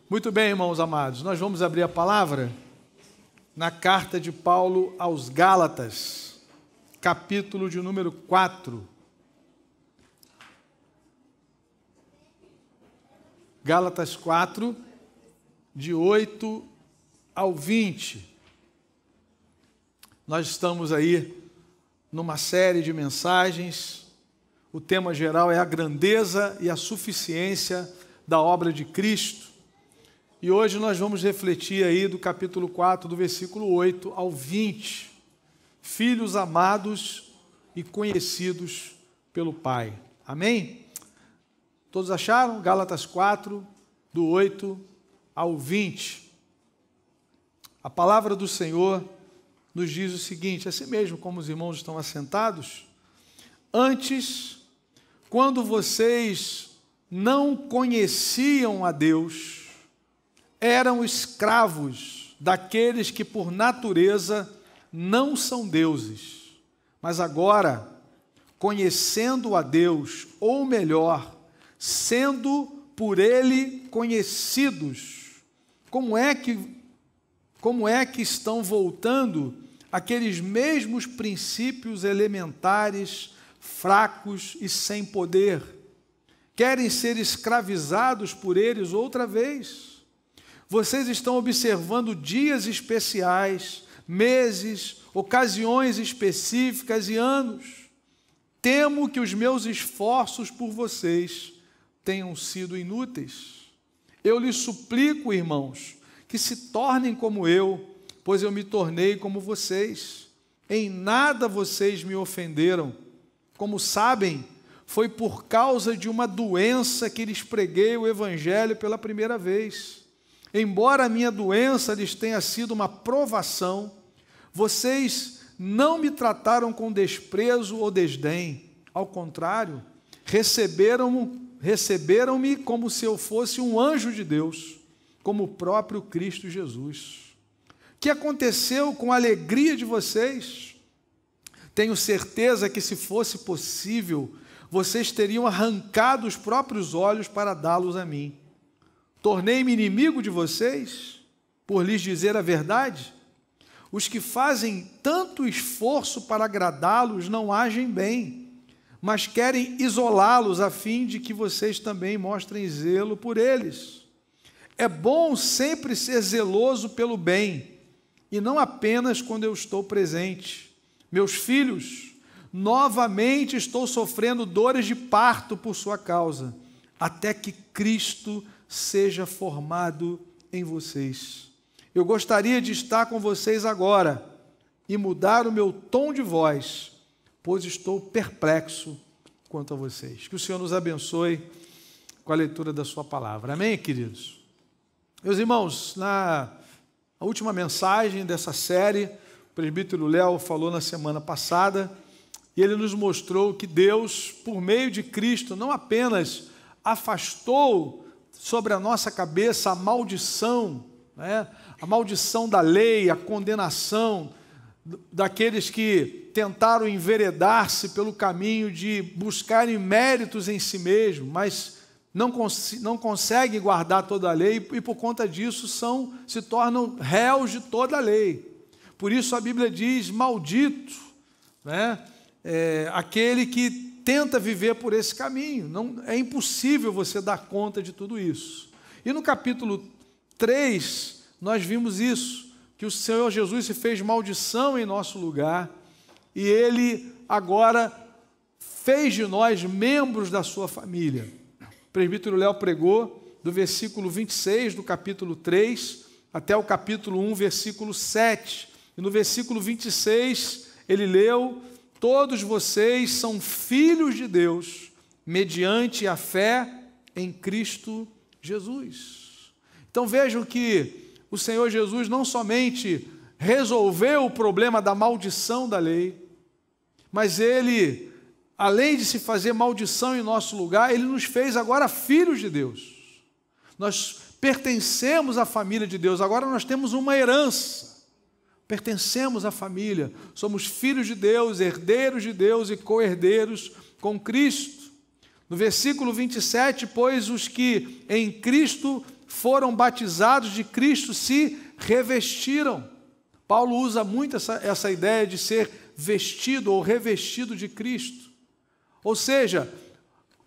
Muito bem, irmãos amados, nós vamos abrir a palavra na carta de Paulo aos Gálatas, capítulo de número 4. Gálatas 4, de 8 ao 20. Nós estamos aí numa série de mensagens. O tema geral é a grandeza e a suficiência da obra de Cristo. E hoje nós vamos refletir aí do capítulo 4, do versículo 8 ao 20. Filhos amados e conhecidos pelo Pai. Amém? Todos acharam? Gálatas 4, do 8 ao 20. A palavra do Senhor nos diz o seguinte, assim mesmo como os irmãos estão assentados: antes, quando vocês não conheciam a Deus, eram escravos daqueles que por natureza não são deuses. Mas agora, conhecendo a Deus, ou melhor, sendo por Ele conhecidos, como é que estão voltando aqueles mesmos princípios elementares, fracos e sem poder? Querem ser escravizados por eles outra vez? Vocês estão observando dias especiais, meses, ocasiões específicas e anos. Temo que os meus esforços por vocês tenham sido inúteis. Eu lhes suplico, irmãos, que se tornem como eu, pois eu me tornei como vocês. Em nada vocês me ofenderam. Como sabem, foi por causa de uma doença que lhes preguei o Evangelho pela primeira vez. Embora a minha doença lhes tenha sido uma provação, vocês não me trataram com desprezo ou desdém. Ao contrário, receberam-me como se eu fosse um anjo de Deus, como o próprio Cristo Jesus. O que aconteceu com a alegria de vocês? Tenho certeza que, se fosse possível, vocês teriam arrancado os próprios olhos para dá-los a mim. Tornei-me inimigo de vocês, por lhes dizer a verdade? Os que fazem tanto esforço para agradá-los não agem bem, mas querem isolá-los a fim de que vocês também mostrem zelo por eles. É bom sempre ser zeloso pelo bem, e não apenas quando eu estou presente. Meus filhos, novamente estou sofrendo dores de parto por sua causa, até que Cristo seja formado em vocês. Eu gostaria de estar com vocês agora e mudar o meu tom de voz, pois estou perplexo quanto a vocês. Que o Senhor nos abençoe com a leitura da sua palavra. Amém, queridos? Meus irmãos, na última mensagem dessa série, o presbítero Léo falou na semana passada, e ele nos mostrou que Deus, por meio de Cristo, não apenas afastou sobre a nossa cabeça a maldição, né? A maldição da lei, a condenação daqueles que tentaram enveredar-se pelo caminho de buscarem méritos em si mesmo, mas não conseguem guardar toda a lei e por conta disso se tornam réus de toda a lei. Por isso a Bíblia diz: maldito, né? Aquele que tenta viver por esse caminho. Não, é impossível você dar conta de tudo isso. E no capítulo 3, nós vimos isso, que o Senhor Jesus se fez maldição em nosso lugar, e Ele agora fez de nós membros da sua família. O presbítero Léo pregou do versículo 26 do capítulo 3 até o capítulo 1, versículo 7. E no versículo 26 ele leu: todos vocês são filhos de Deus, mediante a fé em Cristo Jesus. Então vejam que o Senhor Jesus não somente resolveu o problema da maldição da lei, mas Ele, além de se fazer maldição em nosso lugar, Ele nos fez agora filhos de Deus. Nós pertencemos à família de Deus, agora nós temos uma herança. Pertencemos à família, somos filhos de Deus, herdeiros de Deus e co-herdeiros com Cristo. No versículo 27, pois os que em Cristo foram batizados de Cristo se revestiram. Paulo usa muito essa ideia de ser vestido ou revestido de Cristo. Ou seja,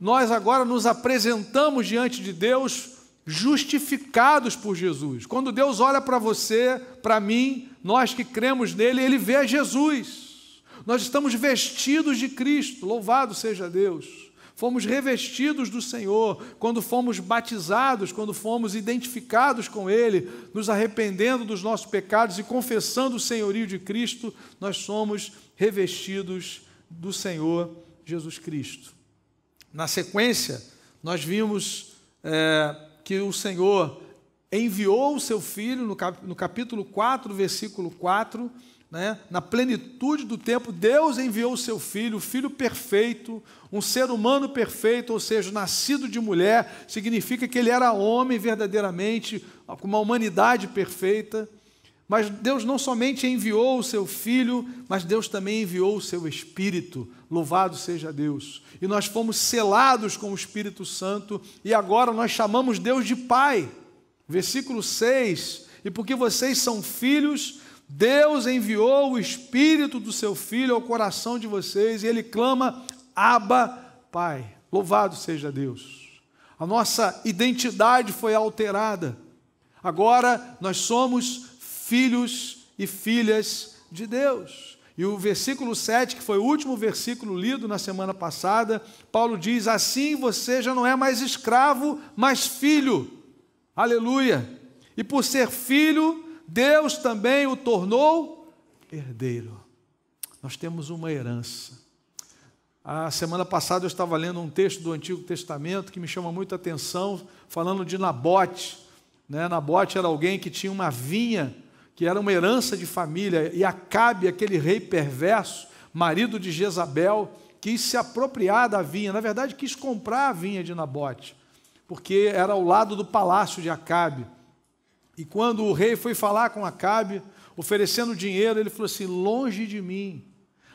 nós agora nos apresentamos diante de Deus justificados por Jesus. Quando Deus olha para você, para mim, nós que cremos nele, ele vê a Jesus. Nós estamos vestidos de Cristo, louvado seja Deus. Fomos revestidos do Senhor quando fomos batizados, quando fomos identificados com ele, nos arrependendo dos nossos pecados e confessando o senhorio de Cristo, nós somos revestidos do Senhor Jesus Cristo. Na sequência, nós vimos que o Senhor enviou o seu Filho, no capítulo 4, versículo 4, né? Na plenitude do tempo, Deus enviou o seu Filho, o Filho perfeito, um ser humano perfeito, ou seja, nascido de mulher, significa que ele era homem verdadeiramente, com uma humanidade perfeita. Mas Deus não somente enviou o seu Filho, mas Deus também enviou o seu Espírito. Louvado seja Deus. E nós fomos selados com o Espírito Santo, e agora nós chamamos Deus de Pai. Versículo 6, e porque vocês são filhos, Deus enviou o Espírito do seu Filho ao coração de vocês, e ele clama, Abba, Pai. Louvado seja Deus. A nossa identidade foi alterada. Agora nós somos filhos e filhas de Deus. E o versículo 7, que foi o último versículo lido na semana passada, Paulo diz, assim você já não é mais escravo, mas filho. Aleluia. E por ser filho, Deus também o tornou herdeiro. Nós temos uma herança. A semana passada eu estava lendo um texto do Antigo Testamento que me chama muita atenção, falando de Nabote. Nabote era alguém que tinha uma vinha, que era uma herança de família, e Acabe, aquele rei perverso, marido de Jezabel, quis se apropriar da vinha, na verdade quis comprar a vinha de Nabote, porque era ao lado do palácio de Acabe. E quando o rei foi falar com Acabe, oferecendo dinheiro, ele falou assim, longe de mim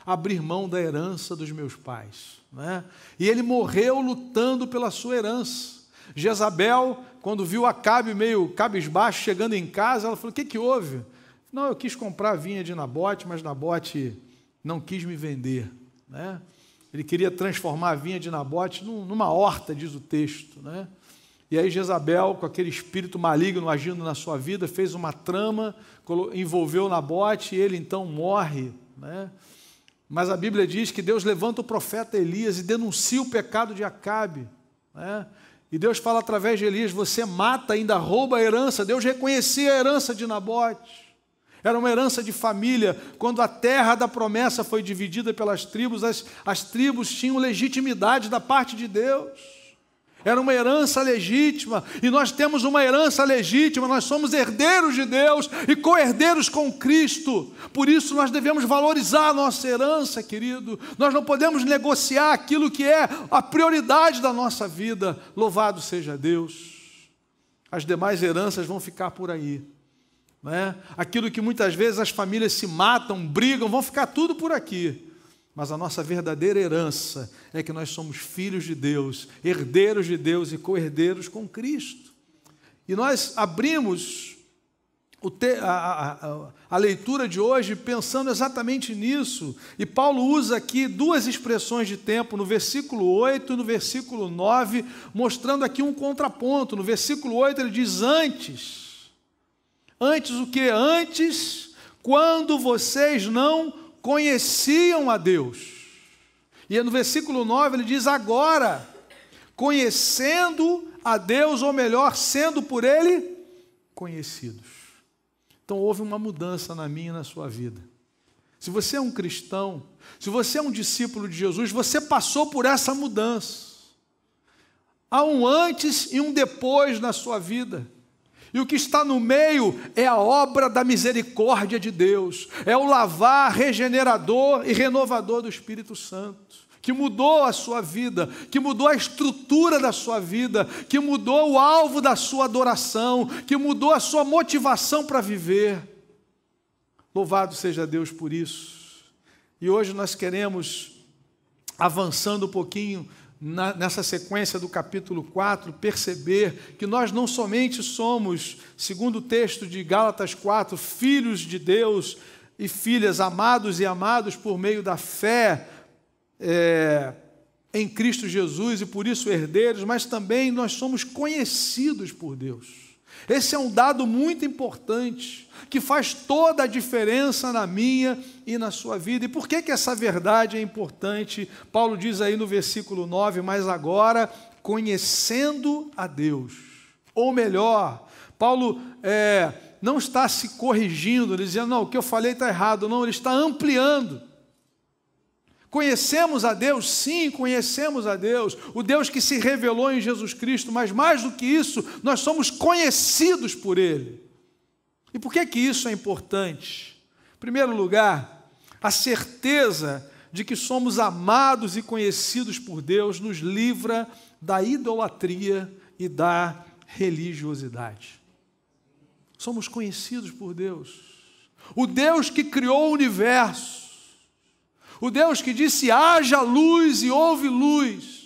abrir mão da herança dos meus pais. E ele morreu lutando pela sua herança. Jezabel, quando viu Acabe meio cabisbaixo chegando em casa, ela falou, o que houve? Não, eu quis comprar a vinha de Nabote, mas Nabote não quis me vender. Ele queria transformar a vinha de Nabote numa horta, diz o texto. E aí Jezabel, com aquele espírito maligno agindo na sua vida, fez uma trama, envolveu Nabote e ele então morre. Mas a Bíblia diz que Deus levanta o profeta Elias e denuncia o pecado de Acabe. E Deus fala através de Elias, você mata, ainda rouba a herança. Deus reconhecia a herança de Nabote. Era uma herança de família. Quando a terra da promessa foi dividida pelas tribos, as tribos tinham legitimidade da parte de Deus. Era uma herança legítima, e nós temos uma herança legítima, nós somos herdeiros de Deus e co-herdeiros com Cristo. Por isso nós devemos valorizar a nossa herança, querido. Nós não podemos negociar aquilo que é a prioridade da nossa vida. Louvado seja Deus. As demais heranças vão ficar por aí. Aquilo que muitas vezes as famílias se matam, brigam, vão ficar tudo por aqui. Mas a nossa verdadeira herança é que nós somos filhos de Deus, herdeiros de Deus e co-herdeiros com Cristo. E nós abrimos a leitura de hoje pensando exatamente nisso. E Paulo usa aqui duas expressões de tempo, no versículo 8 e no versículo 9, mostrando aqui um contraponto. No versículo 8 ele diz antes. Antes o quê? Antes, quando vocês não conheciam a Deus. E no versículo 9 ele diz agora, conhecendo a Deus, ou melhor, sendo por Ele conhecidos. Então houve uma mudança na minha e na sua vida. Se você é um cristão, se você é um discípulo de Jesus, você passou por essa mudança. Há um antes e um depois na sua vida. E o que está no meio é a obra da misericórdia de Deus, é o lavar regenerador e renovador do Espírito Santo, que mudou a sua vida, que mudou a estrutura da sua vida, que mudou o alvo da sua adoração, que mudou a sua motivação para viver. Louvado seja Deus por isso. E hoje nós queremos, avançando um pouquinho nessa sequência do capítulo 4, perceber que nós não somente somos, segundo o texto de Gálatas 4, filhos de Deus e filhas, amados e amados por meio da fé em Cristo Jesus e por isso herdeiros, mas também nós somos conhecidos por Deus. Esse é um dado muito importante, que faz toda a diferença na minha e na sua vida. E por que essa verdade é importante? Paulo diz aí no versículo 9, mas agora conhecendo a Deus. Ou melhor, Paulo não está se corrigindo, dizendo, não, o que eu falei está errado. Não, ele está ampliando. Conhecemos a Deus? Sim, conhecemos a Deus, o Deus que se revelou em Jesus Cristo, mas mais do que isso, nós somos conhecidos por Ele. E por que isso é importante? Em primeiro lugar, a certeza de que somos amados e conhecidos por Deus nos livra da idolatria e da religiosidade. Somos conhecidos por Deus. O Deus que criou o universo, o Deus que disse, haja luz e houve luz.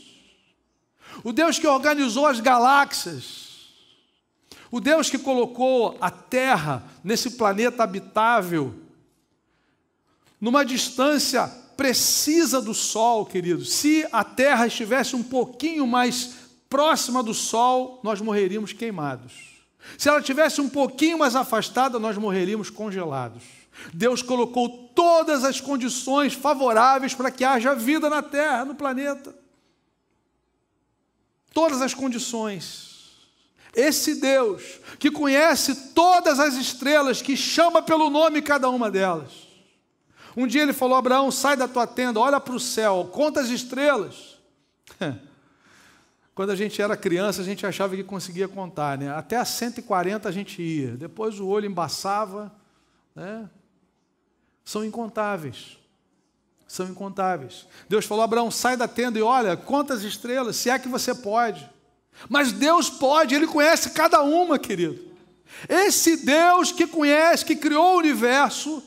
O Deus que organizou as galáxias. O Deus que colocou a Terra nesse planeta habitável, numa distância precisa do Sol, queridos. Se a Terra estivesse um pouquinho mais próxima do Sol, nós morreríamos queimados. Se ela estivesse um pouquinho mais afastada, nós morreríamos congelados. Deus colocou todas as condições favoráveis para que haja vida na Terra, no planeta. Todas as condições. Esse Deus, que conhece todas as estrelas, que chama pelo nome cada uma delas. Um dia ele falou, Abraão, sai da tua tenda, olha para o céu, conta as estrelas. Quando a gente era criança, a gente achava que conseguia contar, né? Até a 140 a gente ia, depois o olho embaçava, né? São incontáveis. São incontáveis. Deus falou, Abraão, sai da tenda e olha, conta as estrelas, se é que você pode. Mas Deus pode, Ele conhece cada uma, querido. Esse Deus que conhece, que criou o universo,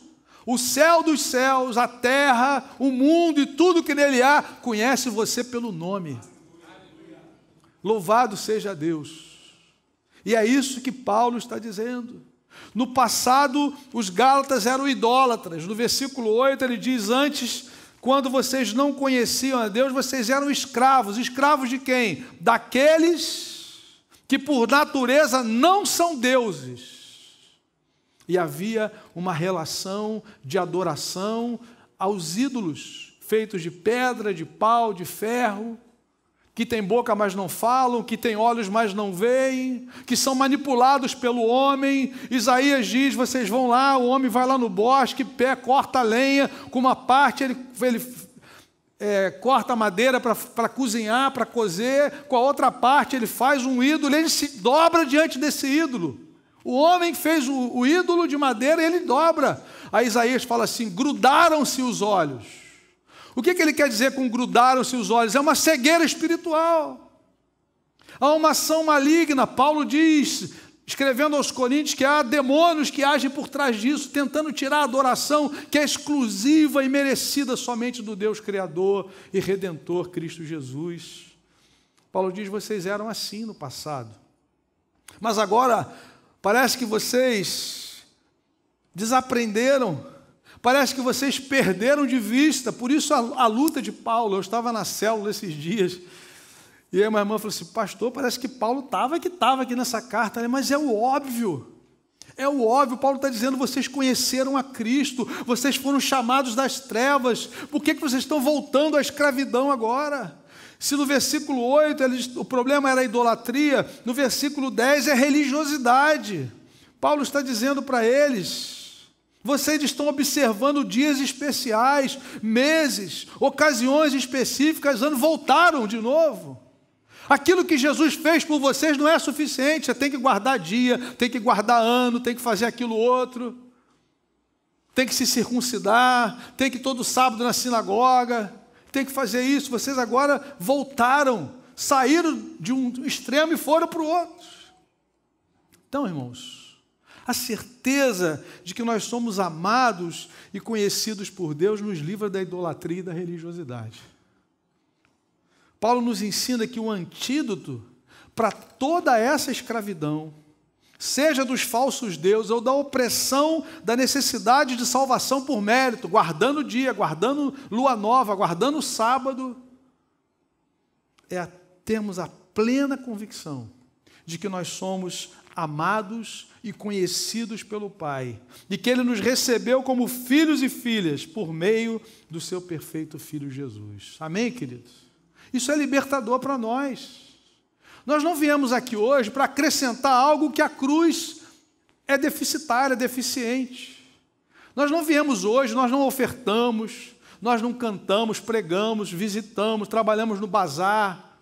o céu dos céus, a terra, o mundo e tudo que nele há, conhece você pelo nome. Louvado seja Deus. E é isso que Paulo está dizendo. No passado, os gálatas eram idólatras. No versículo 8, ele diz, antes, quando vocês não conheciam a Deus, vocês eram escravos. Escravos de quem? Daqueles que por natureza não são deuses. E havia uma relação de adoração aos ídolos, feitos de pedra, de pau, de ferro, que tem boca, mas não falam, que tem olhos, mas não veem, que são manipulados pelo homem. Isaías diz, vocês vão lá, o homem vai lá no bosque, corta a lenha, com uma parte ele corta a madeira para cozinhar, para cozer, com a outra parte ele faz um ídolo, ele se dobra diante desse ídolo. O homem fez o ídolo de madeira, ele dobra. Aí Isaías fala assim, grudaram-se os olhos. O que ele quer dizer com grudaram-se os olhos? É uma cegueira espiritual. Há uma ação maligna. Paulo diz, escrevendo aos Coríntios, que há demônios que agem por trás disso, tentando tirar a adoração que é exclusiva e merecida somente do Deus Criador e Redentor, Cristo Jesus. Paulo diz, vocês eram assim no passado. Mas agora, parece que vocês desaprenderam. Parece que vocês perderam de vista, por isso a luta de Paulo. Eu estava na célula esses dias, e aí uma irmã falou assim, pastor, parece que Paulo estava aqui nessa carta, mas é o óbvio, Paulo está dizendo, vocês conheceram a Cristo, vocês foram chamados das trevas, por que vocês estão voltando à escravidão agora? Se no versículo 8 o problema era a idolatria, no versículo 10 é religiosidade. Paulo está dizendo para eles, vocês estão observando dias especiais, meses, ocasiões específicas, voltaram de novo. Aquilo que Jesus fez por vocês não é suficiente, você tem que guardar dia, tem que guardar ano, tem que fazer aquilo outro, tem que se circuncidar, tem que ir todo sábado na sinagoga, tem que fazer isso. Vocês agora voltaram, saíram de um extremo e foram para o outro. Então, irmãos, a certeza de que nós somos amados e conhecidos por Deus nos livra da idolatria e da religiosidade. Paulo nos ensina que o antídoto para toda essa escravidão, seja dos falsos deuses ou da opressão, da necessidade de salvação por mérito, guardando o dia, guardando lua nova, guardando o sábado, é termos a plena convicção de que nós somos amados e conhecidos pelo Pai, e que Ele nos recebeu como filhos e filhas por meio do seu perfeito Filho Jesus. Amém, queridos? Isso é libertador para nós. Nós não viemos aqui hoje para acrescentar algo que a cruz é deficitária, deficiente. Nós não viemos hoje, nós não ofertamos, nós não cantamos, pregamos, visitamos, trabalhamos no bazar,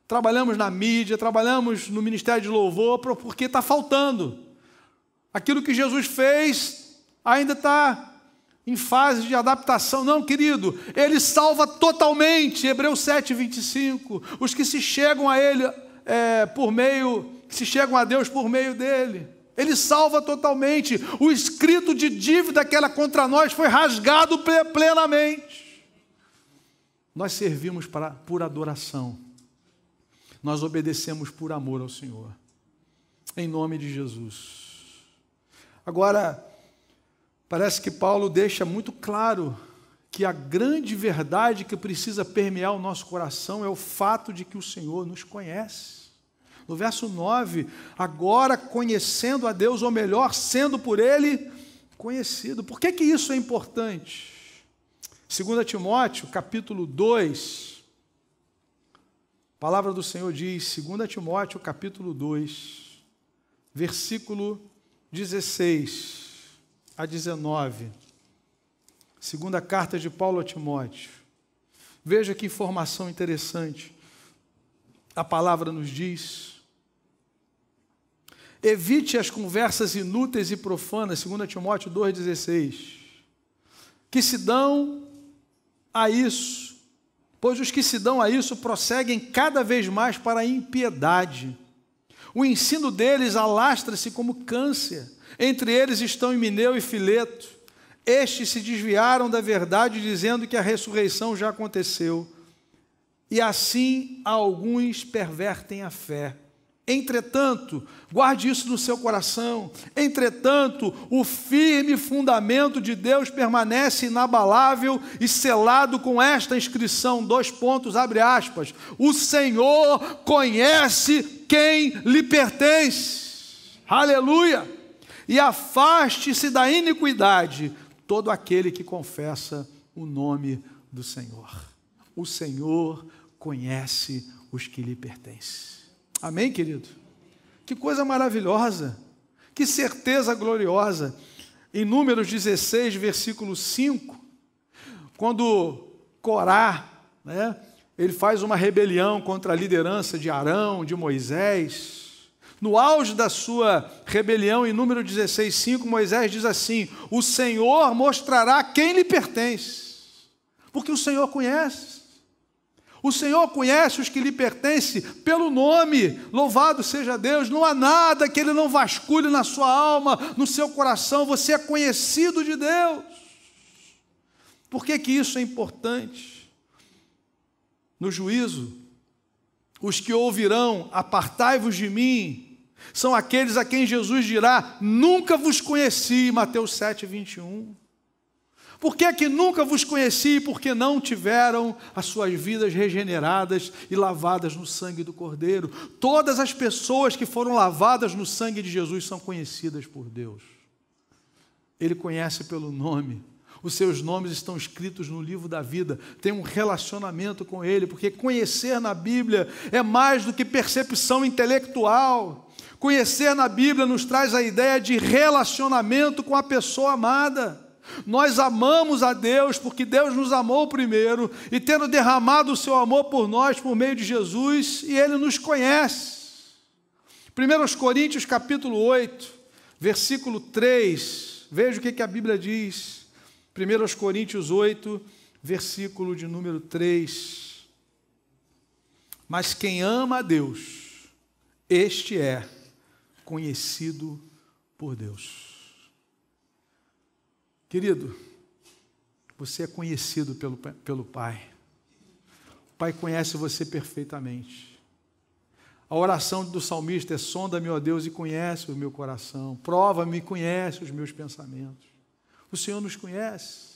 trabalhamos na mídia, trabalhamos no ministério de louvor, porque está faltando. Aquilo que Jesus fez ainda está em fase de adaptação. Não, querido, Ele salva totalmente. Hebreus 7, 25. Os que se chegam a Ele se chegam a Deus por meio dEle. Ele salva totalmente. O escrito de dívida que era contra nós foi rasgado plenamente. Nós servimos por adoração. Nós obedecemos por amor ao Senhor, em nome de Jesus. Agora, parece que Paulo deixa muito claro que a grande verdade que precisa permear o nosso coração é o fato de que o Senhor nos conhece. No verso 9, agora conhecendo a Deus, ou melhor, sendo por Ele conhecido. Por que isso é importante? 2 Timóteo, capítulo 2, a palavra do Senhor diz, 2 Timóteo, capítulo 2, versículo 16 a 19. Segunda carta de Paulo a Timóteo. Veja que informação interessante. A palavra nos diz: evite as conversas inúteis e profanas, 2 Timóteo 2,16, que se dão a isso, pois os que se dão a isso prosseguem cada vez mais para a impiedade. O ensino deles alastra-se como câncer. Entre eles estão Himeneu e Fileto. Estes se desviaram da verdade, dizendo que a ressurreição já aconteceu. E assim alguns pervertem a fé. Entretanto, guarde isso no seu coração. Entretanto, o firme fundamento de Deus permanece inabalável e selado com esta inscrição, : abre aspas, o Senhor conhece quem lhe pertence. Aleluia! E afaste-se da iniquidade todo aquele que confessa o nome do Senhor. O Senhor conhece os que lhe pertencem. Amém, querido? Que coisa maravilhosa, que certeza gloriosa. Em Números 16, versículo 5, quando Corá, ele faz uma rebelião contra a liderança de Arão, de Moisés. No auge da sua rebelião, em Número 16, 5, Moisés diz assim: o Senhor mostrará quem lhe pertence, porque o Senhor conhece. O Senhor conhece os que lhe pertencem pelo nome, louvado seja Deus. Não há nada que Ele não vasculhe na sua alma, no seu coração. Você é conhecido de Deus. Por que isso é importante? No juízo, os que ouvirão, apartai-vos de mim, são aqueles a quem Jesus dirá: nunca vos conheci, Mateus 7, 21. Por que nunca vos conheci? Porque não tiveram as suas vidas regeneradas e lavadas no sangue do Cordeiro. Todas as pessoas que foram lavadas no sangue de Jesus são conhecidas por Deus. Ele conhece pelo nome. Os seus nomes estão escritos no livro da vida. Tem um relacionamento com Ele, porque conhecer na Bíblia é mais do que percepção intelectual. Conhecer na Bíblia nos traz a ideia de relacionamento com a pessoa amada. Nós amamos a Deus porque Deus nos amou primeiro, e tendo derramado o seu amor por nós por meio de Jesus, e Ele nos conhece. 1 Coríntios capítulo 8, versículo 3, veja o que a Bíblia diz. 1 Coríntios 8, versículo de número 3. Mas quem ama a Deus, este é conhecido por Deus. Querido, você é conhecido pelo Pai. Pai conhece você perfeitamente. A oração do salmista é: sonda-me, ó Deus, e conhece o meu coração. Prova-me e conhece os meus pensamentos. O Senhor nos conhece.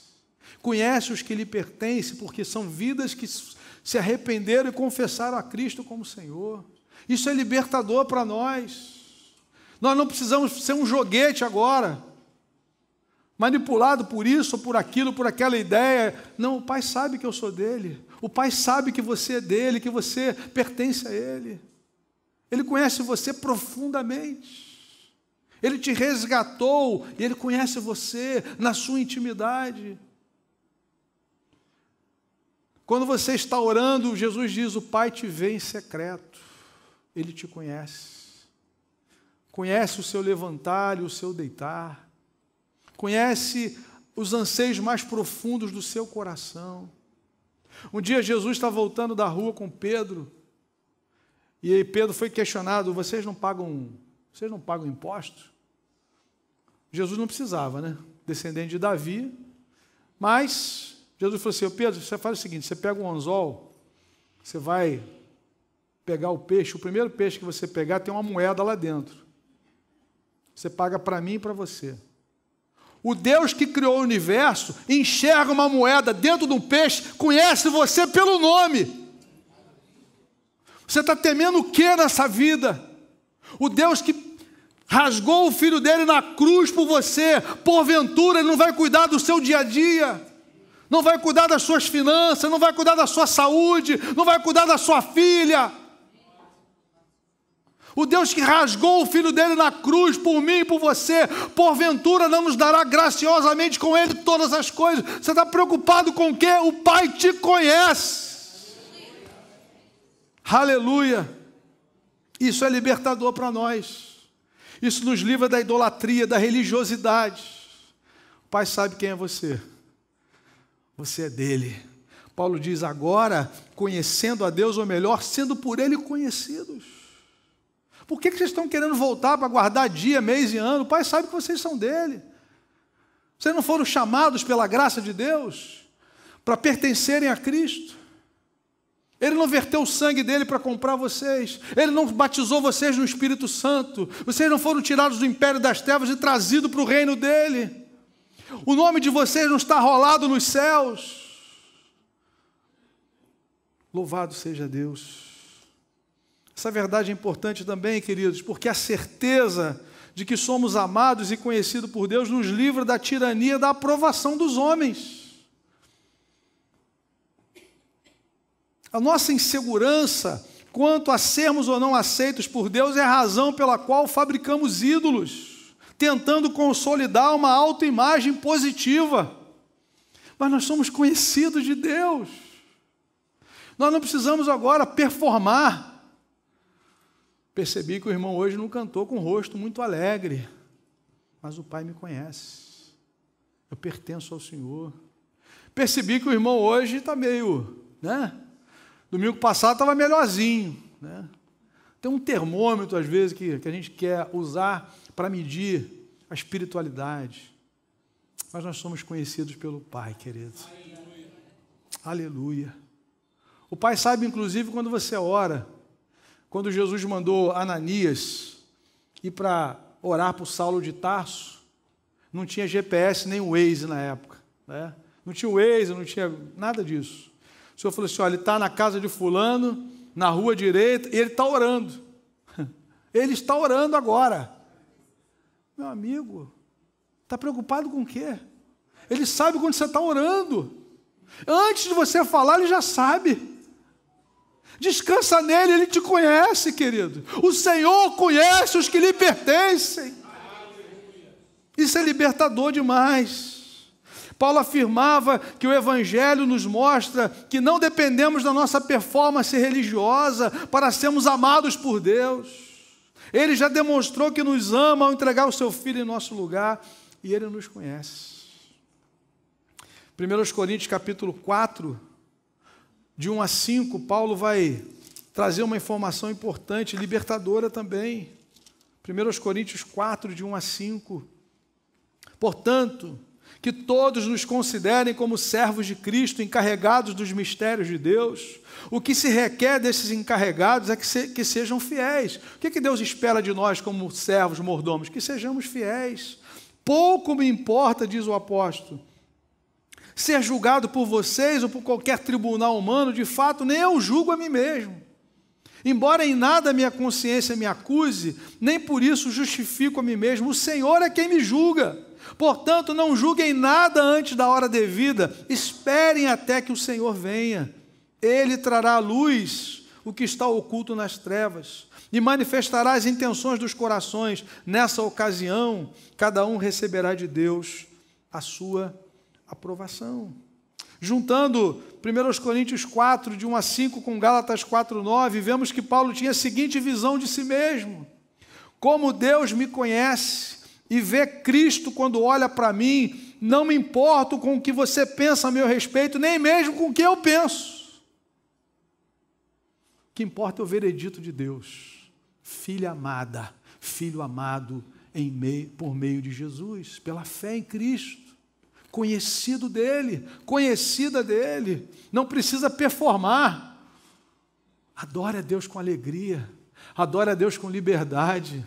Conhece os que lhe pertencem, porque são vidas que se arrependeram e confessaram a Cristo como Senhor. Isso é libertador para nós. Nós não precisamos ser um joguete agora, manipulado por isso, ou por aquilo, por aquela ideia. Não, o Pai sabe que eu sou dele. O Pai sabe que você é dele, que você pertence a ele. Ele conhece você profundamente. Ele te resgatou e ele conhece você na sua intimidade. Quando você está orando, Jesus diz: o Pai te vê em secreto. Ele te conhece. Conhece o seu levantar e o seu deitar. Conhece os anseios mais profundos do seu coração. Um dia Jesus está voltando da rua com Pedro, e aí Pedro foi questionado: vocês não pagam impostos? Jesus não precisava, né? Descendente de Davi. Mas Jesus falou assim: Pedro, você faz o seguinte, você pega um anzol, você vai pegar o peixe, o primeiro peixe que você pegar tem uma moeda lá dentro. Você paga para mim e para você. O Deus que criou o universo enxerga uma moeda dentro de um peixe, conhece você pelo nome. Você está temendo o que nessa vida? O Deus que rasgou o filho dele na cruz por você, porventura ele não vai cuidar do seu dia a dia, não vai cuidar das suas finanças, não vai cuidar da sua saúde, não vai cuidar da sua filha. O Deus que rasgou o Filho dele na cruz por mim e por você, porventura não nos dará graciosamente com ele todas as coisas. Você está preocupado com o quê? O Pai te conhece. Aleluia. Isso é libertador para nós. Isso nos livra da idolatria, da religiosidade. O Pai sabe quem é você. Você é dele. Paulo diz: agora, conhecendo a Deus, ou melhor, sendo por ele conhecidos. Por que vocês estão querendo voltar para guardar dia, mês e ano? O Pai sabe que vocês são dele. Vocês não foram chamados pela graça de Deus para pertencerem a Cristo. Ele não verteu o sangue dele para comprar vocês. Ele não batizou vocês no Espírito Santo. Vocês não foram tirados do império das trevas e trazidos para o reino dele. O nome de vocês não está rolado nos céus. Louvado seja Deus. Essa verdade é importante também, queridos, porque a certeza de que somos amados e conhecidos por Deus nos livra da tirania da aprovação dos homens. A nossa insegurança quanto a sermos ou não aceitos por Deus é a razão pela qual fabricamos ídolos, tentando consolidar uma autoimagem positiva. Mas nós somos conhecidos de Deus. Nós não precisamos agora performar. Percebi que o irmão hoje não cantou com o rosto muito alegre, mas o Pai me conhece, eu pertenço ao Senhor. Percebi que o irmão hoje está meio, domingo passado estava melhorzinho, Tem um termômetro às vezes que a gente quer usar para medir a espiritualidade, mas nós somos conhecidos pelo Pai, queridos. Aleluia. O Pai sabe inclusive quando você ora. Quando Jesus mandou Ananias ir para orar para o Saulo de Tarso, não tinha GPS nem Waze na época. Não tinha Waze, não tinha nada disso. O Senhor falou assim: olha, ele está na casa de fulano, na rua direita, e ele está orando. Ele está orando agora. Meu amigo, está preocupado com o quê? Ele sabe quando você está orando. Antes de você falar, ele já sabe. Descansa nele, ele te conhece, querido. O Senhor conhece os que lhe pertencem. Isso é libertador demais. Paulo afirmava que o Evangelho nos mostra que não dependemos da nossa performance religiosa para sermos amados por Deus. Ele já demonstrou que nos ama ao entregar o seu Filho em nosso lugar, e ele nos conhece. 1 Coríntios capítulo 4, de 1 a 5, Paulo vai trazer uma informação importante, libertadora também. 1 Coríntios 4, de 1 a 5. Portanto, que todos nos considerem como servos de Cristo, encarregados dos mistérios de Deus. O que se requer desses encarregados é que sejam fiéis. O que Deus espera de nós como servos, mordomos? Que sejamos fiéis. Pouco me importa, diz o apóstolo, ser julgado por vocês ou por qualquer tribunal humano. De fato, nem eu julgo a mim mesmo. Embora em nada minha consciência me acuse, nem por isso justifico a mim mesmo. O Senhor é quem me julga. Portanto, não julguem nada antes da hora devida. Esperem até que o Senhor venha. Ele trará à luz o que está oculto nas trevas e manifestará as intenções dos corações. Nessa ocasião, cada um receberá de Deus a sua aprovação. Juntando 1 Coríntios 4, de 1 a 5, com Gálatas 4, 9, vemos que Paulo tinha a seguinte visão de si mesmo: como Deus me conhece e vê Cristo quando olha para mim, não me importo com o que você pensa a meu respeito, nem mesmo com o que eu penso. O que importa é o veredito de Deus. Filha amada, filho amado por meio de Jesus, pela fé em Cristo. Conhecido dele, conhecida dele, não precisa performar. Adore a Deus com alegria, adore a Deus com liberdade.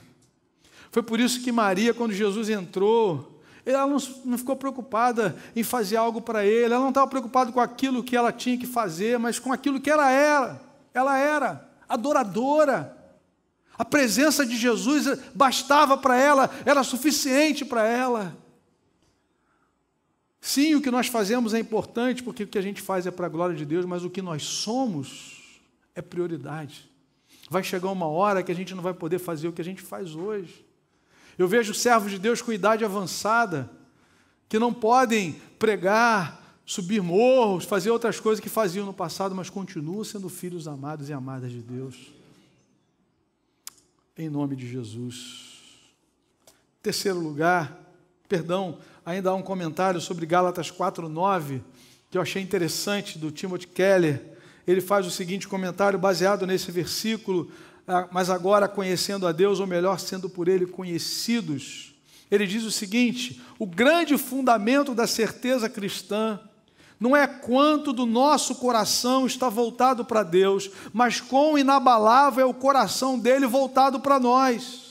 Foi por isso que Maria, quando Jesus entrou, ela não ficou preocupada em fazer algo para ele, ela não estava preocupada com aquilo que ela tinha que fazer, mas com aquilo que ela era. Ela era adoradora. A presença de Jesus bastava para ela, era suficiente para ela. Sim, o que nós fazemos é importante, porque o que a gente faz é para a glória de Deus, mas o que nós somos é prioridade. Vai chegar uma hora que a gente não vai poder fazer o que a gente faz hoje. Eu vejo servos de Deus com idade avançada, que não podem pregar, subir morros, fazer outras coisas que faziam no passado, mas continuam sendo filhos amados e amadas de Deus. Em nome de Jesus. Terceiro lugar, ainda há um comentário sobre Gálatas 4:9, que eu achei interessante, do Timothy Keller. Ele faz o seguinte comentário, baseado nesse versículo: mas agora conhecendo a Deus, ou melhor, sendo por Ele conhecidos. Ele diz o seguinte: o grande fundamento da certeza cristã não é quanto do nosso coração está voltado para Deus, mas quão inabalável é o coração dele voltado para nós.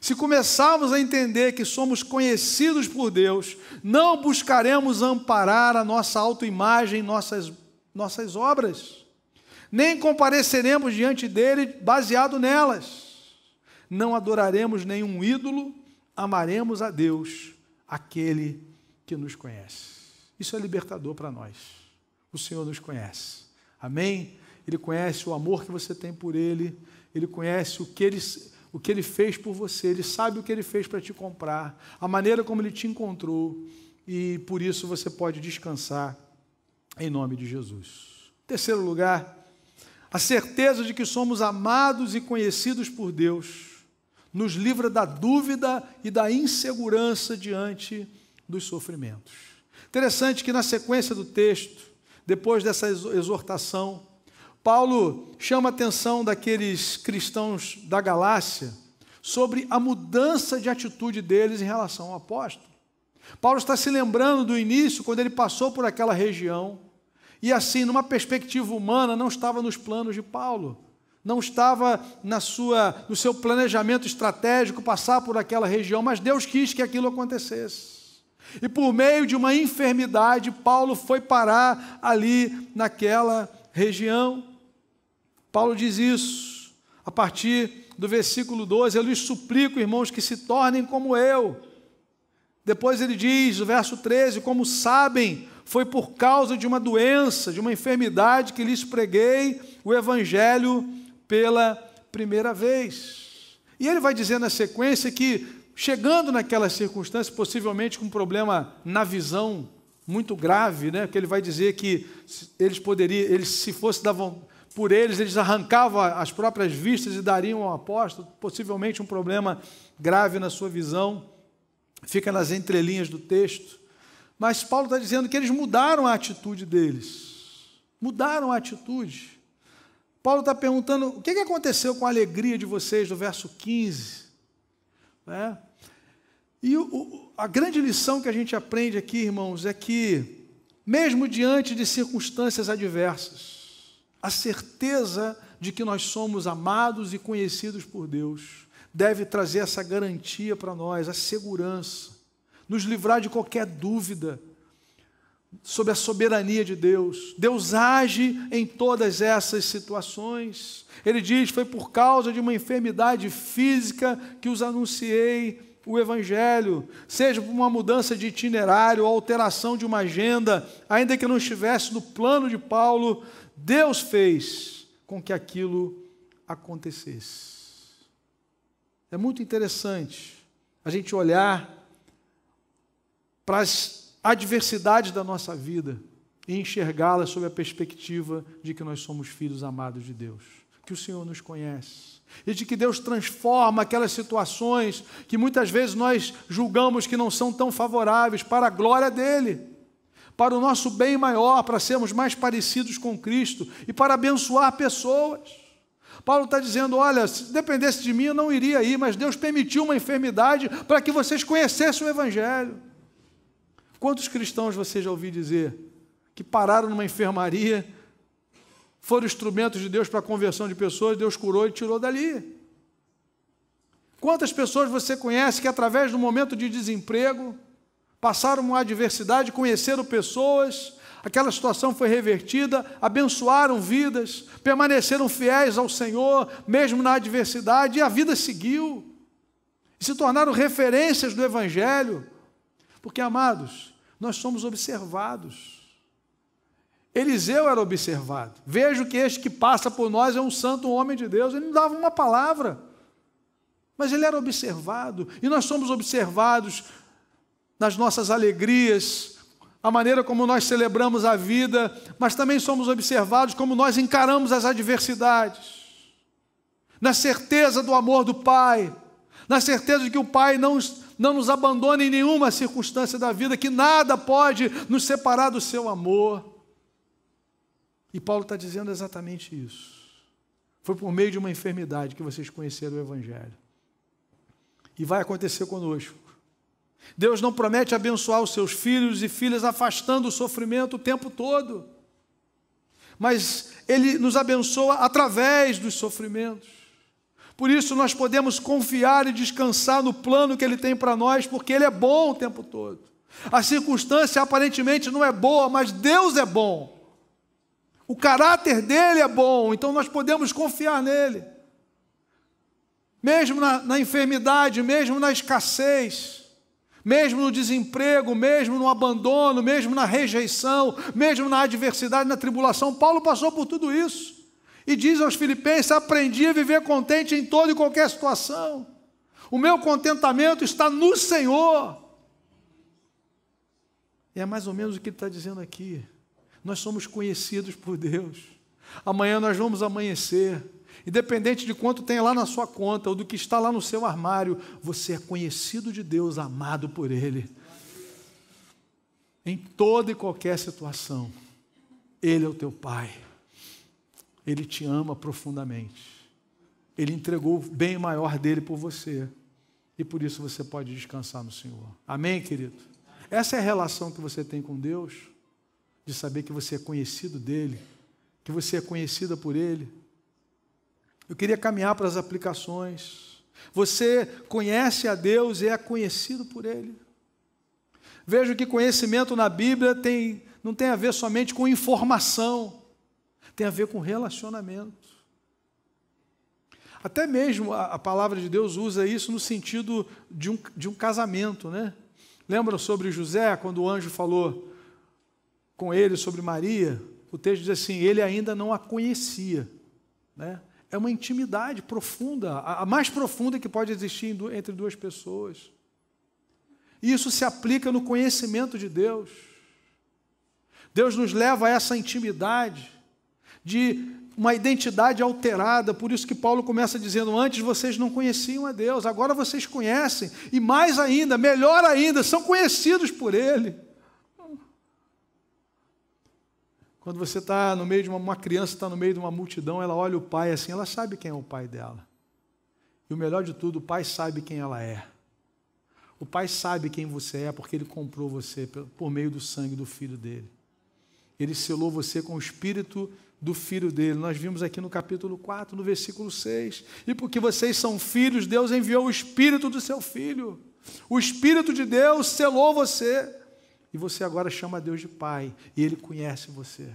Se começarmos a entender que somos conhecidos por Deus, não buscaremos amparar a nossa autoimagem, nossas obras, nem compareceremos diante dele baseado nelas. Não adoraremos nenhum ídolo, amaremos a Deus, aquele que nos conhece. Isso é libertador para nós. O Senhor nos conhece. Amém? Ele conhece o amor que você tem por Ele, Ele conhece o que Ele fez por você, Ele sabe o que Ele fez para te comprar, a maneira como Ele te encontrou, e por isso você pode descansar em nome de Jesus. Terceiro lugar, a certeza de que somos amados e conhecidos por Deus nos livra da dúvida e da insegurança diante dos sofrimentos. Interessante que na sequência do texto, depois dessa exortação, Paulo chama a atenção daqueles cristãos da Galácia sobre a mudança de atitude deles em relação ao apóstolo. Paulo está se lembrando do início, quando ele passou por aquela região, e assim, numa perspectiva humana, não estava nos planos de Paulo, não estava no seu planejamento estratégico passar por aquela região, mas Deus quis que aquilo acontecesse. E por meio de uma enfermidade, Paulo foi parar ali naquela região. Paulo diz isso a partir do versículo 12: eu lhes suplico, irmãos, que se tornem como eu. Depois ele diz, no verso 13, como sabem, foi por causa de uma doença, de uma enfermidade, que lhes preguei o evangelho pela primeira vez. E ele vai dizer na sequência que, chegando naquelas circunstâncias, possivelmente com um problema na visão muito grave, né? Que ele vai dizer que se fosse por eles arrancavam as próprias vistas e dariam ao apóstolo, possivelmente um problema grave na sua visão, fica nas entrelinhas do texto. Mas Paulo está dizendo que eles mudaram a atitude deles, mudaram a atitude. Paulo está perguntando, o que aconteceu com a alegria de vocês, no verso 15? E a grande lição que a gente aprende aqui, irmãos, é que, mesmo diante de circunstâncias adversas, a certeza de que nós somos amados e conhecidos por Deus deve trazer essa garantia para nós, a segurança, nos livrar de qualquer dúvida sobre a soberania de Deus. Deus age em todas essas situações. Ele diz: foi por causa de uma enfermidade física que os anunciei o Evangelho, seja por uma mudança de itinerário, ou alteração de uma agenda, ainda que não estivesse no plano de Paulo, Deus fez com que aquilo acontecesse. É muito interessante a gente olhar para as adversidades da nossa vida e enxergá-las sob a perspectiva de que nós somos filhos amados de Deus, que o Senhor nos conhece, e de que Deus transforma aquelas situações que muitas vezes nós julgamos que não são tão favoráveis para a glória dEle, para o nosso bem maior, para sermos mais parecidos com Cristo e para abençoar pessoas. Paulo está dizendo: olha, se dependesse de mim eu não iria ir, mas Deus permitiu uma enfermidade para que vocês conhecessem o Evangelho. Quantos cristãos você já ouviu dizer que pararam numa enfermaria, foram instrumentos de Deus para a conversão de pessoas, Deus curou e tirou dali? Quantas pessoas você conhece que, através do momento de desemprego, passaram uma adversidade, conheceram pessoas, aquela situação foi revertida, abençoaram vidas, permaneceram fiéis ao Senhor, mesmo na adversidade, e a vida seguiu, e se tornaram referências do Evangelho? Porque, amados, nós somos observados. Eliseu era observado. Vejo que este que passa por nós é um santo, um homem de Deus. Ele não dava uma palavra, mas ele era observado. E nós somos observados nas nossas alegrias, a maneira como nós celebramos a vida, mas também somos observados como nós encaramos as adversidades, na certeza do amor do Pai, na certeza de que o Pai não nos abandona em nenhuma circunstância da vida, que nada pode nos separar do seu amor. E Paulo está dizendo exatamente isso. Foi por meio de uma enfermidade que vocês conheceram o Evangelho. E vai acontecer conosco. Deus não promete abençoar os seus filhos e filhas afastando o sofrimento o tempo todo, mas Ele nos abençoa através dos sofrimentos. Por isso nós podemos confiar e descansar no plano que Ele tem para nós, porque Ele é bom o tempo todo. A circunstância aparentemente não é boa, mas Deus é bom. O caráter dEle é bom, então nós podemos confiar nele. Mesmo na enfermidade, mesmo na escassez, mesmo no desemprego, mesmo no abandono, mesmo na rejeição, mesmo na adversidade, na tribulação, Paulo passou por tudo isso. E diz aos Filipenses: aprendi a viver contente em toda e qualquer situação. O meu contentamento está no Senhor. E é mais ou menos o que ele está dizendo aqui. Nós somos conhecidos por Deus. Amanhã nós vamos amanhecer. Independente de quanto tem lá na sua conta ou do que está lá no seu armário, você é conhecido de Deus, amado por Ele. Em toda e qualquer situação, Ele é o teu Pai. Ele te ama profundamente. Ele entregou o bem maior dele por você. E por isso você pode descansar no Senhor. Amém, querido? Essa é a relação que você tem com Deus, de saber que você é conhecido dEle, que você é conhecida por Ele. Eu queria caminhar para as aplicações. Você conhece a Deus e é conhecido por Ele. Vejo que conhecimento na Bíblia não tem a ver somente com informação, tem a ver com relacionamento. Até mesmo a palavra de Deus usa isso no sentido de um casamento, né? Lembram sobre José, quando o anjo falou com ele sobre Maria? O texto diz assim: ele ainda não a conhecia, né? É uma intimidade profunda, a mais profunda que pode existir entre duas pessoas. E isso se aplica no conhecimento de Deus. Deus nos leva a essa intimidade de uma identidade alterada. Por isso que Paulo começa dizendo: antes vocês não conheciam a Deus, agora vocês conhecem, e mais ainda, melhor ainda, são conhecidos por Ele. Quando você está no meio de uma criança, está no meio de uma multidão, ela olha o pai assim, ela sabe quem é o pai dela. E o melhor de tudo, o pai sabe quem ela é. O Pai sabe quem você é, porque Ele comprou você por meio do sangue do Filho dEle. Ele selou você com o Espírito do Filho dEle. Nós vimos aqui no capítulo 4, no versículo 6. E porque vocês são filhos, Deus enviou o Espírito do seu Filho. O Espírito de Deus selou você. E você agora chama a Deus de Pai. E Ele conhece você.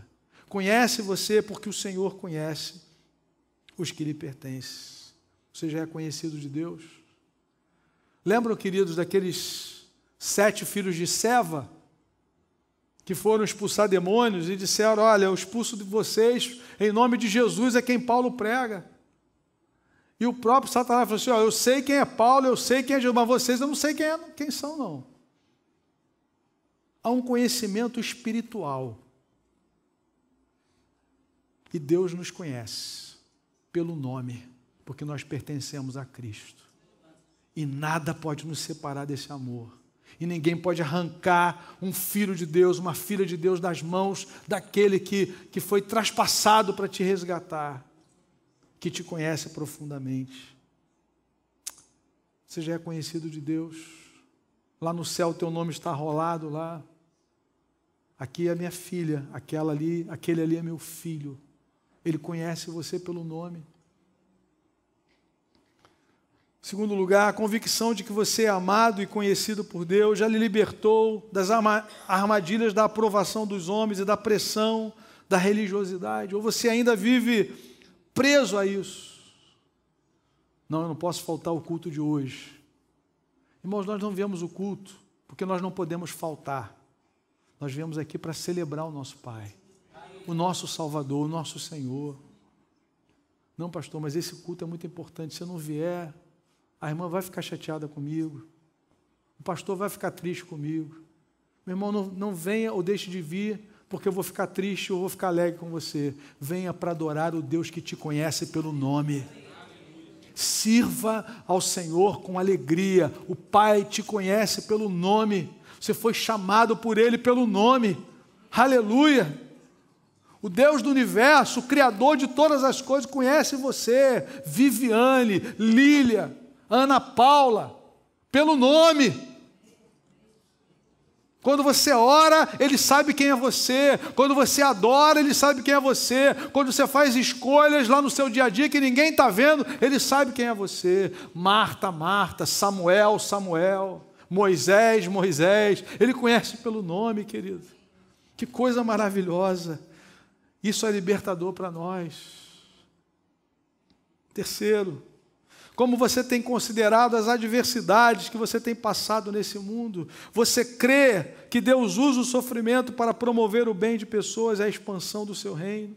Conhece você porque o Senhor conhece os que lhe pertencem. Você já é conhecido de Deus? Lembram, queridos, daqueles 7 filhos de Seva, que foram expulsar demônios e disseram, olha, eu expulso de vocês, em nome de Jesus é quem Paulo prega. E o próprio Satanás falou assim, eu sei quem é Paulo, eu sei quem é Jesus, mas vocês eu não sei quem são, não. Há um conhecimento espiritual. E Deus nos conhece pelo nome, porque nós pertencemos a Cristo. E nada pode nos separar desse amor. E ninguém pode arrancar um filho de Deus, uma filha de Deus das mãos daquele que foi traspassado para te resgatar, que te conhece profundamente. Você já é conhecido de Deus. Lá no céu o teu nome está rolado lá. Aqui é minha filha, aquele ali é meu filho. Ele conhece você pelo nome. Segundo lugar, a convicção de que você é amado e conhecido por Deus já lhe libertou das armadilhas da aprovação dos homens e da pressão da religiosidade. Ou você ainda vive preso a isso? Não, eu não posso faltar ao culto de hoje. Irmãos, nós não viemos o culto porque nós não podemos faltar. Nós viemos aqui para celebrar o nosso Pai, o nosso Salvador, o nosso Senhor. Não, pastor, mas esse culto é muito importante. Se eu não vier, a irmã vai ficar chateada comigo, o pastor vai ficar triste comigo. Meu irmão, não venha ou deixe de vir, porque eu vou ficar triste ou vou ficar alegre com você. Venha para adorar o Deus que te conhece pelo nome. Sirva ao Senhor com alegria. O Pai te conhece pelo nome. Você foi chamado por Ele pelo nome. Aleluia! O Deus do universo, o Criador de todas as coisas, conhece você, Viviane, Lília, Ana Paula, pelo nome. Quando você ora, Ele sabe quem é você. Quando você adora, Ele sabe quem é você. Quando você faz escolhas lá no seu dia a dia que ninguém está vendo, Ele sabe quem é você. Marta, Marta, Samuel, Samuel, Moisés, Moisés. Ele conhece pelo nome, querido. Que coisa maravilhosa. Isso é libertador para nós. Terceiro, como você tem considerado as adversidades que você tem passado nesse mundo? Você crê que Deus usa o sofrimento para promover o bem de pessoas e a expansão do seu reino?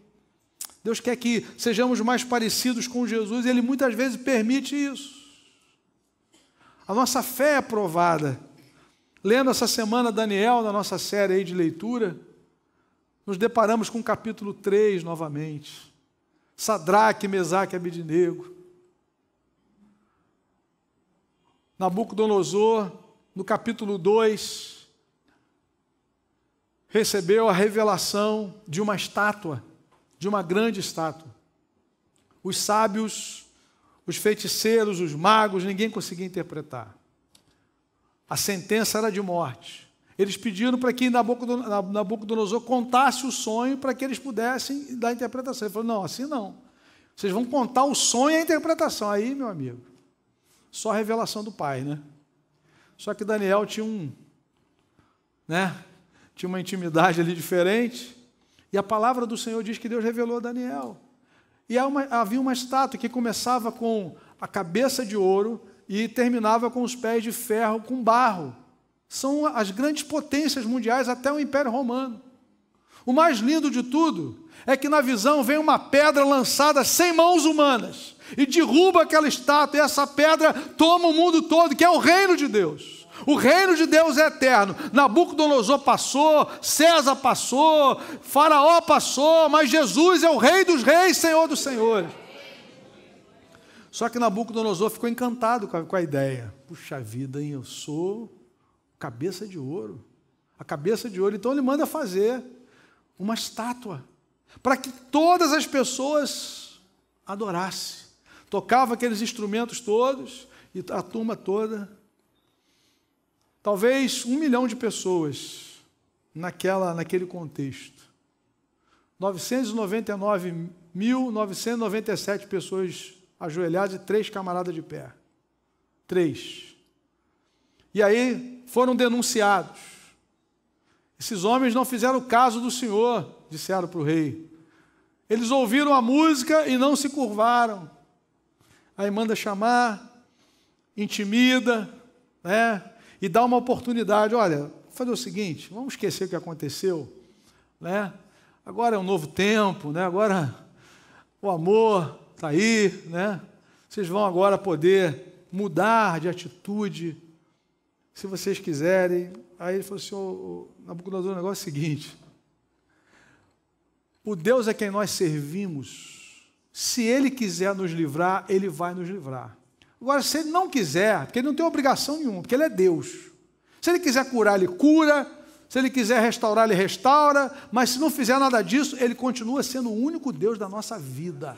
Deus quer que sejamos mais parecidos com Jesus e Ele muitas vezes permite isso. A nossa fé é provada. Lendo essa semana Daniel, na nossa série aí de leitura, nos deparamos com o capítulo 3 novamente. Sadraque, Mesaque e Abednego. Nabucodonosor, no capítulo 2, recebeu a revelação de uma estátua, de uma grande estátua. Os sábios, os feiticeiros, os magos, ninguém conseguia interpretar. A sentença era de morte. Eles pediram para que Nabucodonosor contasse o sonho para que eles pudessem dar a interpretação. Ele falou, não, assim não. Vocês vão contar o sonho e a interpretação. Aí, meu amigo, só a revelação do Pai, né? Só que Daniel tinha tinha uma intimidade ali diferente. E a palavra do Senhor diz que Deus revelou a Daniel. E havia uma estátua que começava com a cabeça de ouro e terminava com os pés de ferro com barro. São as grandes potências mundiais até o Império Romano. O mais lindo de tudo é que na visão vem uma pedra lançada sem mãos humanas e derruba aquela estátua, e essa pedra toma o mundo todo, que é o reino de Deus. O reino de Deus é eterno. Nabucodonosor passou, César passou, Faraó passou, mas Jesus é o Rei dos reis, Senhor dos senhores. Só que Nabucodonosor ficou encantado com a ideia. Puxa vida, hein? Eu sou cabeça de ouro. A cabeça de ouro. Então ele manda fazer uma estátua para que todas as pessoas adorassem. Tocava aqueles instrumentos todos e a turma toda talvez 1 milhão de pessoas naquele contexto. 999.997 pessoas ajoelhadas e 3 camaradas de pé. 3. E aí foram denunciados. Esses homens não fizeram caso do Senhor, disseram para o rei. Eles ouviram a música e não se curvaram. Aí manda chamar, intimida, né? E dá uma oportunidade. Olha, vou fazer o seguinte, vamos esquecer o que aconteceu, né? Agora é um novo tempo, né? Agora o amor está aí, né? Vocês vão agora poder mudar de atitude, se vocês quiserem. Aí ele falou assim, Nabucodonosor, o negócio é o seguinte, o Deus a quem nós servimos, se Ele quiser nos livrar, Ele vai nos livrar. Agora, se Ele não quiser, porque Ele não tem obrigação nenhuma, porque Ele é Deus. Se Ele quiser curar, Ele cura. Se Ele quiser restaurar, Ele restaura. Mas se não fizer nada disso, Ele continua sendo o único Deus da nossa vida.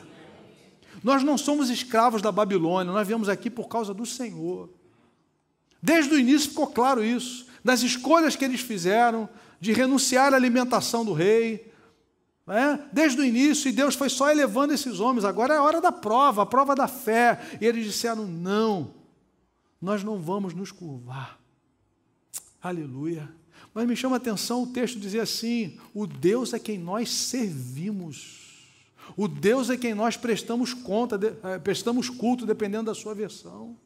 Nós não somos escravos da Babilônia, nós viemos aqui por causa do Senhor. Desde o início ficou claro isso. Das escolhas que eles fizeram, de renunciar à alimentação do rei, desde o início, e Deus foi só elevando esses homens. Agora é a hora da prova, a prova da fé. E eles disseram, não, nós não vamos nos curvar. Aleluia. Mas me chama a atenção o texto dizer assim, o Deus a quem nós servimos, o Deus a quem nós prestamos culto, dependendo da sua versão.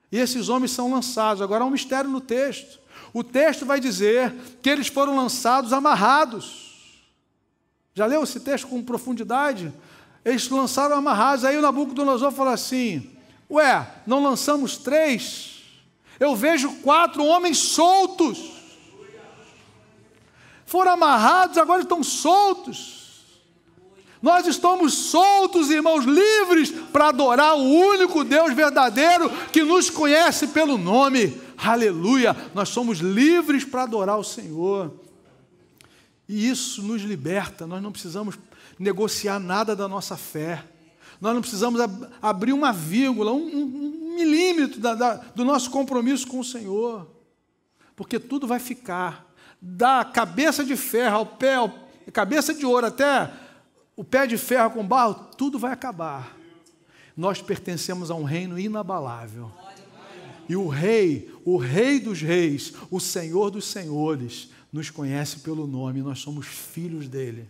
E esses homens são lançados. Agora há um mistério no texto. O texto vai dizer que eles foram lançados amarrados. Já leu esse texto com profundidade? Eles lançaram amarrados. Aí o Nabucodonosor falou assim, não lançamos 3? Eu vejo 4 homens soltos. Foram amarrados, agora estão soltos. Nós estamos soltos, irmãos, livres para adorar o único Deus verdadeiro que nos conhece pelo nome. Aleluia! Nós somos livres para adorar o Senhor. E isso nos liberta. Nós não precisamos negociar nada da nossa fé. Nós não precisamos abrir uma vírgula, um milímetro do nosso compromisso com o Senhor. Porque tudo vai ficar. Da cabeça de ferro ao pé, cabeça de ouro até o pé de ferro com barro, tudo vai acabar. Nós pertencemos a um reino inabalável. E o Rei dos reis, o Senhor dos senhores, nos conhece pelo nome, nós somos filhos dele.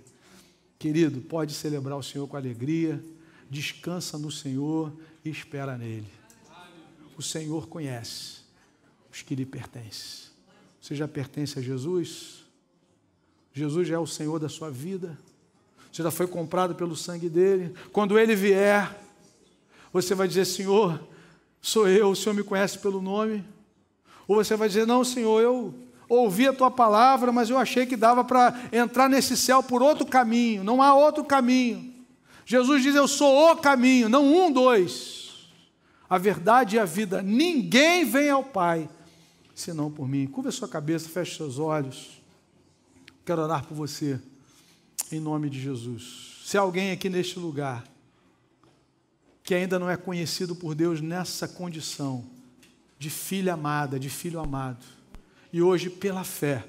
Querido, pode celebrar o Senhor com alegria, descansa no Senhor e espera nele. O Senhor conhece os que lhe pertencem. Você já pertence a Jesus? Jesus já é o Senhor da sua vida? Você já foi comprado pelo sangue dele? Quando ele vier, você vai dizer, Senhor, sou eu, o Senhor me conhece pelo nome? Ou você vai dizer, não, Senhor, eu ouvi a tua palavra, mas eu achei que dava para entrar nesse céu por outro caminho. Não há outro caminho. Jesus diz, eu sou o caminho, não 2. A verdade e a vida. Ninguém vem ao Pai, senão por mim. Curva a sua cabeça, feche seus olhos. Quero orar por você, em nome de Jesus. Se há alguém aqui neste lugar que ainda não é conhecido por Deus nessa condição de filha amada, de filho amado, e hoje, pela fé,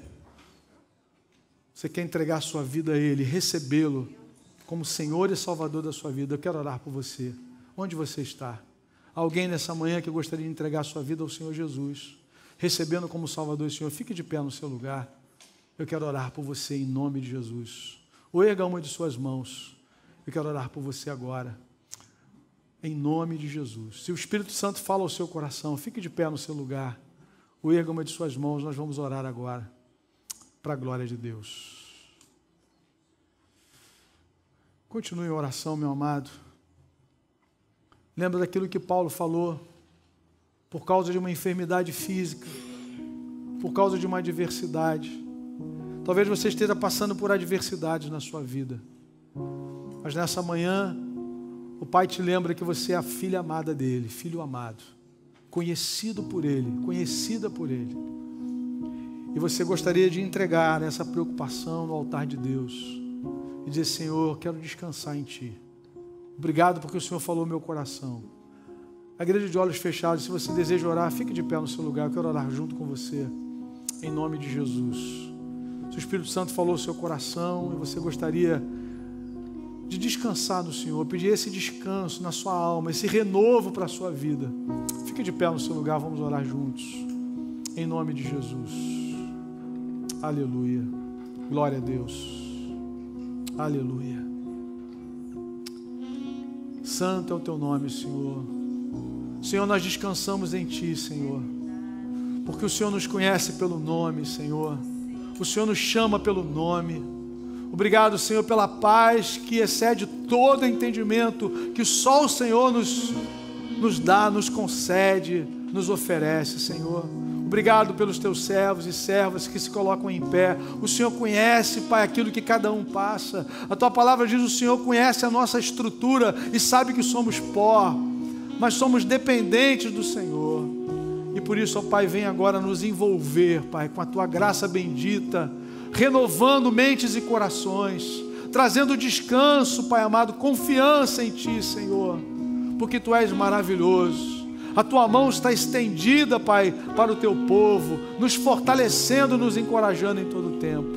você quer entregar a sua vida a Ele, recebê-lo como Senhor e Salvador da sua vida, eu quero orar por você. Onde você está? Alguém nessa manhã que gostaria de entregar a sua vida ao Senhor Jesus, recebendo como Salvador e Senhor, fique de pé no seu lugar. Eu quero orar por você em nome de Jesus. Ou erga uma de suas mãos. Eu quero orar por você agora. Em nome de Jesus. Se o Espírito Santo fala ao seu coração, fique de pé no seu lugar. Ou erga uma de suas mãos, nós vamos orar agora. Para a glória de Deus. Continue em oração, meu amado. Lembra daquilo que Paulo falou? Por causa de uma enfermidade física, por causa de uma adversidade. Talvez você esteja passando por adversidades na sua vida. Mas nessa manhã, o Pai te lembra que você é a filha amada dele, filho amado, conhecido por ele, conhecida por ele. E você gostaria de entregar essa preocupação no altar de Deus e dizer, Senhor, quero descansar em Ti. Obrigado porque o Senhor falou no meu coração. A igreja de olhos fechados, se você deseja orar, fique de pé no seu lugar, eu quero orar junto com você, em nome de Jesus. Se o Espírito Santo falou ao seu coração e você gostaria de descansar no Senhor, pedir esse descanso na sua alma, esse renovo para a sua vida, fique de pé no seu lugar, vamos orar juntos, em nome de Jesus. Aleluia, glória a Deus, aleluia. Santo é o teu nome, Senhor. Senhor, nós descansamos em Ti, Senhor, porque o Senhor nos conhece pelo nome, Senhor. O Senhor nos chama pelo nome. Obrigado, Senhor, pela paz que excede todo entendimento, que só o Senhor nos dá, nos concede, nos oferece, Senhor. Obrigado pelos teus servos e servas que se colocam em pé. O Senhor conhece, Pai, aquilo que cada um passa. A Tua palavra diz: o Senhor conhece a nossa estrutura e sabe que somos pó, mas somos dependentes do Senhor. E por isso, ó Pai, vem agora nos envolver, Pai, com a Tua graça bendita, renovando mentes e corações, trazendo descanso, Pai amado, confiança em Ti, Senhor, porque Tu és maravilhoso. A Tua mão está estendida, Pai, para o Teu povo, nos fortalecendo, nos encorajando em todo o tempo.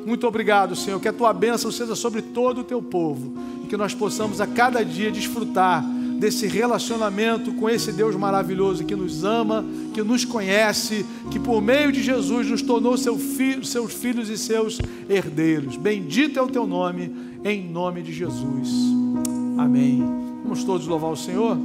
Muito obrigado, Senhor, que a Tua bênção seja sobre todo o Teu povo e que nós possamos a cada dia desfrutar desse relacionamento com esse Deus maravilhoso que nos ama, que nos conhece, que por meio de Jesus nos tornou seus filhos e seus herdeiros. Bendito é o Teu nome, em nome de Jesus. Amém. Vamos todos louvar o Senhor?